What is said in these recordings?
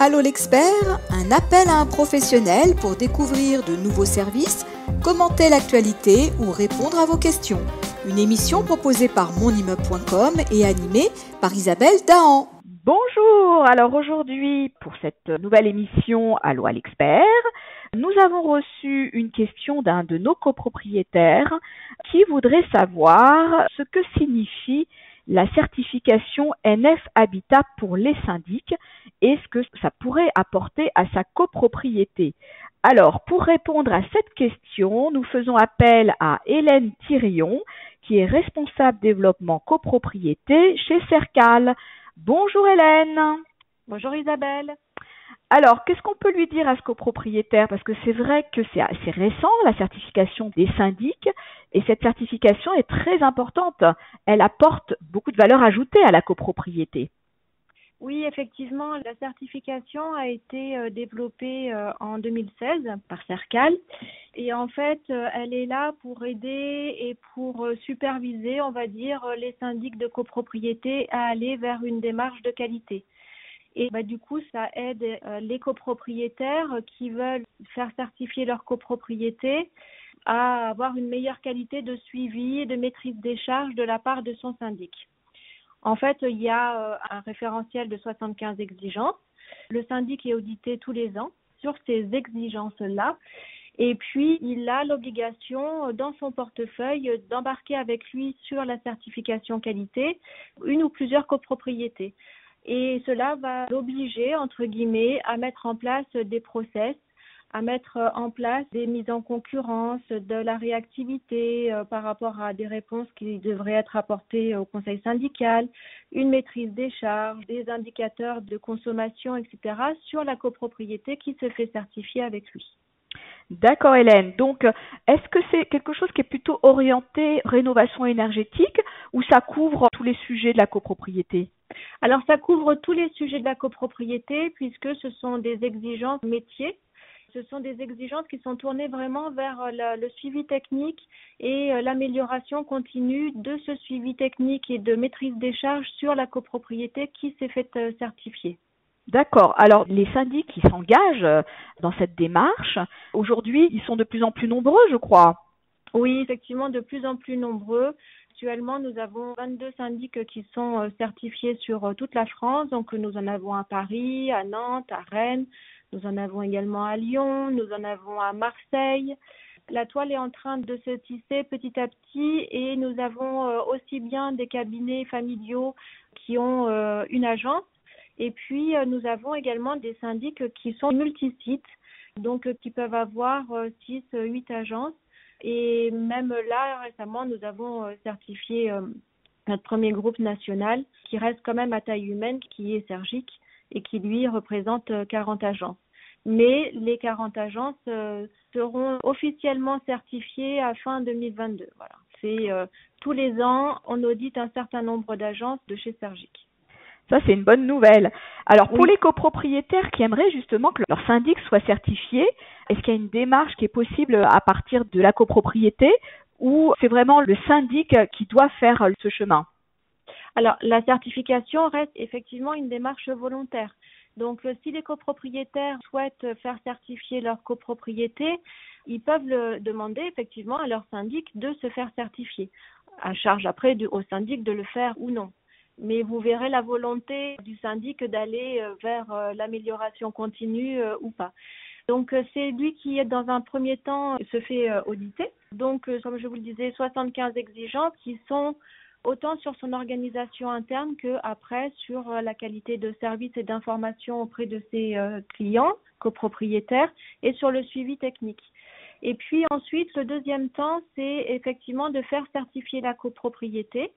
Allô l'expert, un appel à un professionnel pour découvrir de nouveaux services, commenter l'actualité ou répondre à vos questions. Une émission proposée par monimmeuble.com et animée par Isabelle Dahan. Bonjour, alors aujourd'hui pour cette nouvelle émission Allô à l'expert, nous avons reçu une question d'un de nos copropriétaires qui voudrait savoir ce que signifie la certification NF Habitat pour les syndics et ce que ça pourrait apporter à sa copropriété. Alors, pour répondre à cette question, nous faisons appel à Hélène Thirion, qui est responsable développement copropriété chez Cercal. Bonjour Hélène. Bonjour Isabelle. Alors, qu'est-ce qu'on peut lui dire à ce copropriétaire? Parce que c'est vrai que c'est assez récent, la certification des syndics, et cette certification est très importante. Elle apporte beaucoup de valeur ajoutée à la copropriété. Oui, effectivement, la certification a été développée en 2016 par Cercal. Et en fait, elle est là pour aider et pour superviser, on va dire, les syndics de copropriété à aller vers une démarche de qualité. Et du coup, ça aide les copropriétaires qui veulent faire certifier leur copropriété à avoir une meilleure qualité de suivi et de maîtrise des charges de la part de son syndic. En fait, il y a un référentiel de 75 exigences. Le syndic est audité tous les ans sur ces exigences-là. Et puis, il a l'obligation dans son portefeuille d'embarquer avec lui sur la certification qualité une ou plusieurs copropriétés. Et cela va l'obliger, entre guillemets, à mettre en place des process, à mettre en place des mises en concurrence, de la réactivité par rapport à des réponses qui devraient être apportées au conseil syndical, une maîtrise des charges, des indicateurs de consommation, etc. sur la copropriété qui se fait certifier avec lui. D'accord Hélène, donc est-ce que c'est quelque chose qui est plutôt orienté rénovation énergétique ou ça couvre tous les sujets de la copropriété? Alors ça couvre tous les sujets de la copropriété puisque ce sont des exigences métiers. Ce sont des exigences qui sont tournées vraiment vers le suivi technique et l'amélioration continue de ce suivi technique et de maîtrise des charges sur la copropriété qui s'est faite certifier. D'accord. Alors, les syndics qui s'engagent dans cette démarche, aujourd'hui, ils sont de plus en plus nombreux, je crois. Oui, effectivement, de plus en plus nombreux. Actuellement, nous avons 22 syndics qui sont certifiés sur toute la France. Donc, nous en avons à Paris, à Nantes, à Rennes. Nous en avons également à Lyon. Nous en avons à Marseille. La toile est en train de se tisser petit à petit et nous avons aussi bien des cabinets familiaux qui ont une agence. Et puis, nous avons également des syndics qui sont multisites, donc qui peuvent avoir 6, 8 agences. Et même là, récemment, nous avons certifié notre premier groupe national qui reste quand même à taille humaine, qui est Sergic et qui, lui, représente 40 agences. Mais les 40 agences seront officiellement certifiées à fin 2022. Voilà. C'est tous les ans, on audite un certain nombre d'agences de chez Sergic. Ça, c'est une bonne nouvelle. Alors, pour Oui. les copropriétaires qui aimeraient justement que leur syndic soit certifié, est-ce qu'il y a une démarche qui est possible à partir de la copropriété ou c'est vraiment le syndic qui doit faire ce chemin? Alors, la certification reste effectivement une démarche volontaire. Donc, si les copropriétaires souhaitent faire certifier leur copropriété, ils peuvent le demander effectivement à leur syndic de se faire certifier. À charge après au syndic de le faire ou non. Mais vous verrez la volonté du syndic d'aller vers l'amélioration continue ou pas. Donc, c'est lui qui, dans un premier temps, se fait auditer. Donc, comme je vous le disais, 75 exigences qui sont autant sur son organisation interne qu'après sur la qualité de service et d'information auprès de ses clients, copropriétaires, et sur le suivi technique. Et puis ensuite, le deuxième temps, c'est effectivement de faire certifier la copropriété.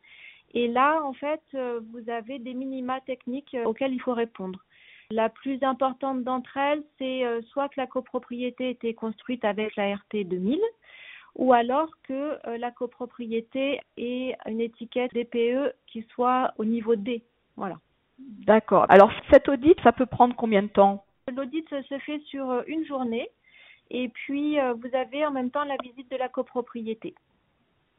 Et là, en fait, vous avez des minima techniques auxquels il faut répondre. La plus importante d'entre elles, c'est soit que la copropriété était construite avec la RT 2000, ou alors que la copropriété ait une étiquette DPE qui soit au niveau D. Voilà. D'accord. Alors, cet audit, ça peut prendre combien de temps? L'audit se fait sur une journée et puis vous avez en même temps la visite de la copropriété.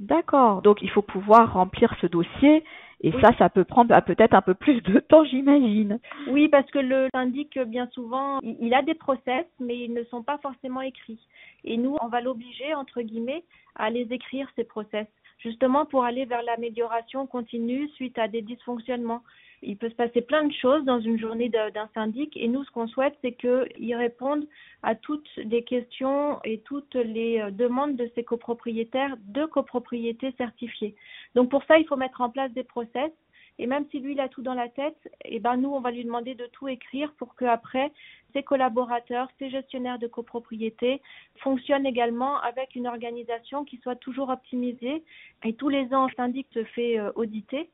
D'accord. Donc, il faut pouvoir remplir ce dossier et Oui. ça peut prendre peut-être un peu plus de temps, j'imagine. Oui, parce que le syndic, bien souvent, il a des process, mais ils ne sont pas forcément écrits. Et nous, on va l'obliger, entre guillemets, à les écrire, ces process, justement pour aller vers l'amélioration continue suite à des dysfonctionnements. Il peut se passer plein de choses dans une journée d'un syndic et nous, ce qu'on souhaite, c'est qu'ils répondent à toutes les questions et toutes les demandes de ces copropriétaires de copropriété certifiée. Donc pour ça, il faut mettre en place des process. Et même si lui, il a tout dans la tête, eh ben nous, on va lui demander de tout écrire pour qu'après, ses collaborateurs, ses gestionnaires de copropriété fonctionnent également avec une organisation qui soit toujours optimisée. Et tous les ans, le syndic se fait auditer.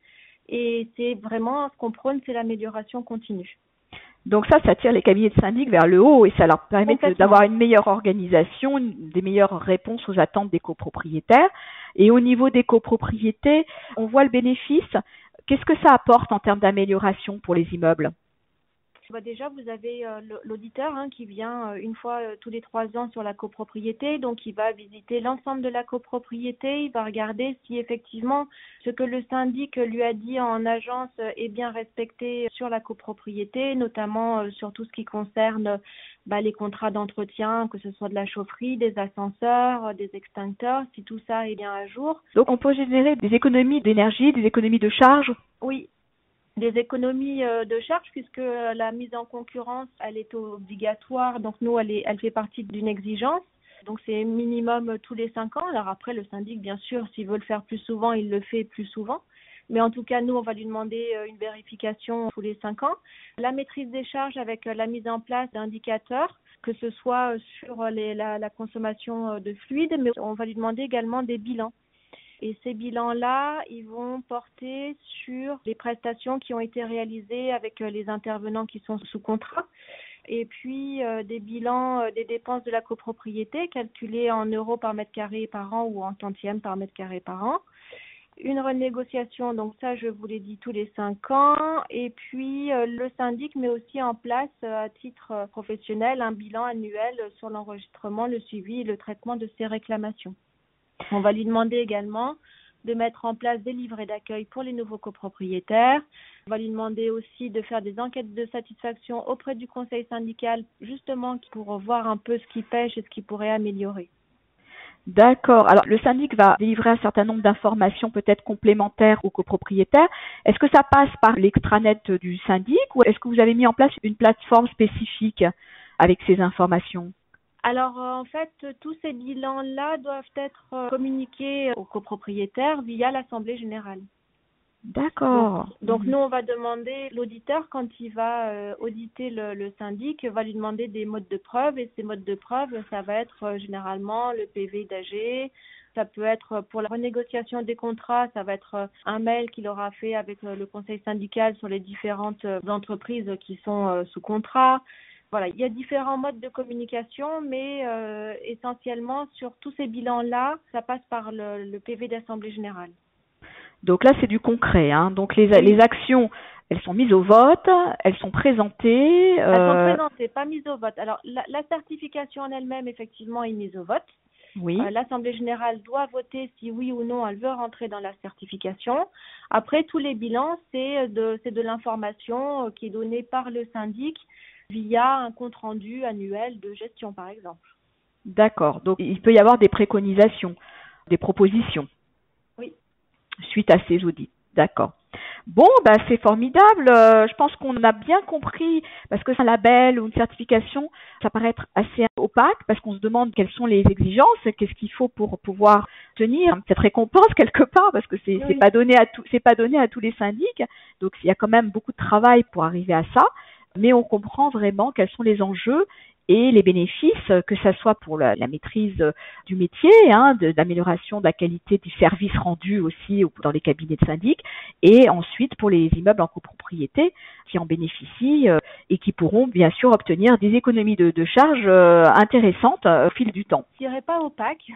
Et c'est vraiment ce qu'on prône, c'est l'amélioration continue. Donc ça tire les cabinets de syndic vers le haut et ça leur permet d'avoir une meilleure organisation, des meilleures réponses aux attentes des copropriétaires. Et au niveau des copropriétés, on voit le bénéfice. Qu'est-ce que ça apporte en termes d'amélioration pour les immeubles ? Déjà, vous avez l'auditeur qui vient une fois tous les 3 ans sur la copropriété. Donc, il va visiter l'ensemble de la copropriété. Il va regarder si effectivement ce que le syndic lui a dit en agence est bien respecté sur la copropriété, notamment sur tout ce qui concerne les contrats d'entretien, que ce soit de la chaufferie, des ascenseurs, des extincteurs, si tout ça est bien à jour. Donc, on peut générer des économies d'énergie, des économies de charge ? Oui. Des économies de charges puisque la mise en concurrence, elle est obligatoire. Donc nous, elle fait partie d'une exigence. Donc c'est minimum tous les 5 ans. Alors après, le syndic, bien sûr, s'il veut le faire plus souvent, il le fait plus souvent. Mais en tout cas, nous, on va lui demander une vérification tous les 5 ans. La maîtrise des charges avec la mise en place d'indicateurs, que ce soit sur la consommation de fluide, mais on va lui demander également des bilans. Et ces bilans-là, ils vont porter sur les prestations qui ont été réalisées avec les intervenants qui sont sous contrat. Et puis des bilans des dépenses de la copropriété calculées en euros par mètre carré par an ou en tantièmes par mètre carré par an. Une renégociation, donc ça je vous l'ai dit, tous les 5 ans. Et puis le syndic met aussi en place à titre professionnel un bilan annuel sur l'enregistrement, le suivi et le traitement de ces réclamations. On va lui demander également de mettre en place des livrets d'accueil pour les nouveaux copropriétaires. On va lui demander aussi de faire des enquêtes de satisfaction auprès du conseil syndical, justement pour voir un peu ce qui pêche et ce qui pourrait améliorer. D'accord. Alors, le syndic va délivrer un certain nombre d'informations peut-être complémentaires aux copropriétaires. Est-ce que ça passe par l'extranet du syndic ou est-ce que vous avez mis en place une plateforme spécifique avec ces informations ? Alors, en fait, tous ces bilans-là doivent être communiqués aux copropriétaires via l'Assemblée générale. D'accord. Donc nous, on va demander, l'auditeur, quand il va auditer le syndic, va lui demander des modes de preuve. Et ces modes de preuve, ça va être généralement le PV d'AG. Ça peut être pour la renégociation des contrats, ça va être un mail qu'il aura fait avec le conseil syndical sur les différentes entreprises qui sont sous contrat. Voilà, il y a différents modes de communication, mais essentiellement, sur tous ces bilans-là, ça passe par le PV d'Assemblée générale. Donc là, c'est du concret. Donc les actions, elles sont mises au vote, elles sont présentées. Elles sont présentées, pas mises au vote. Alors, la certification en elle-même, effectivement, est mise au vote. Oui. L'Assemblée générale doit voter si oui ou non elle veut rentrer dans la certification. Après, tous les bilans, c'est de l'information qui est donnée par le syndic via un compte-rendu annuel de gestion, par exemple. D'accord. Donc, il peut y avoir des préconisations, des propositions. Oui. Suite à ces audits. D'accord. Bon, c'est formidable. Je pense qu'on a bien compris, parce que c'est un label ou une certification, ça paraît être assez opaque, parce qu'on se demande quelles sont les exigences, qu'est-ce qu'il faut pour pouvoir tenir cette récompense quelque part, parce que c'est pas donné à tous les syndics. Donc, il y a quand même beaucoup de travail pour arriver à ça. Mais on comprend vraiment quels sont les enjeux et les bénéfices, que ça soit pour la maîtrise du métier, d'amélioration de la qualité du service rendu aussi dans les cabinets de syndic, et ensuite pour les immeubles en copropriété qui en bénéficient et qui pourront bien sûr obtenir des économies de charges intéressantes au fil du temps. Je dirais pas opaque.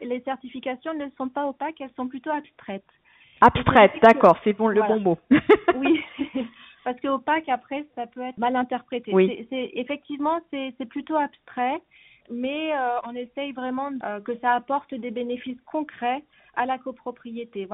Les certifications ne sont pas opaques, elles sont plutôt abstraites. Abstraites, d'accord, c'est bon, voilà. Le bon mot. Oui. Parce que opaque, après, ça peut être mal interprété. Oui. Effectivement, c'est plutôt abstrait. mais on essaye vraiment que ça apporte des bénéfices concrets à la copropriété.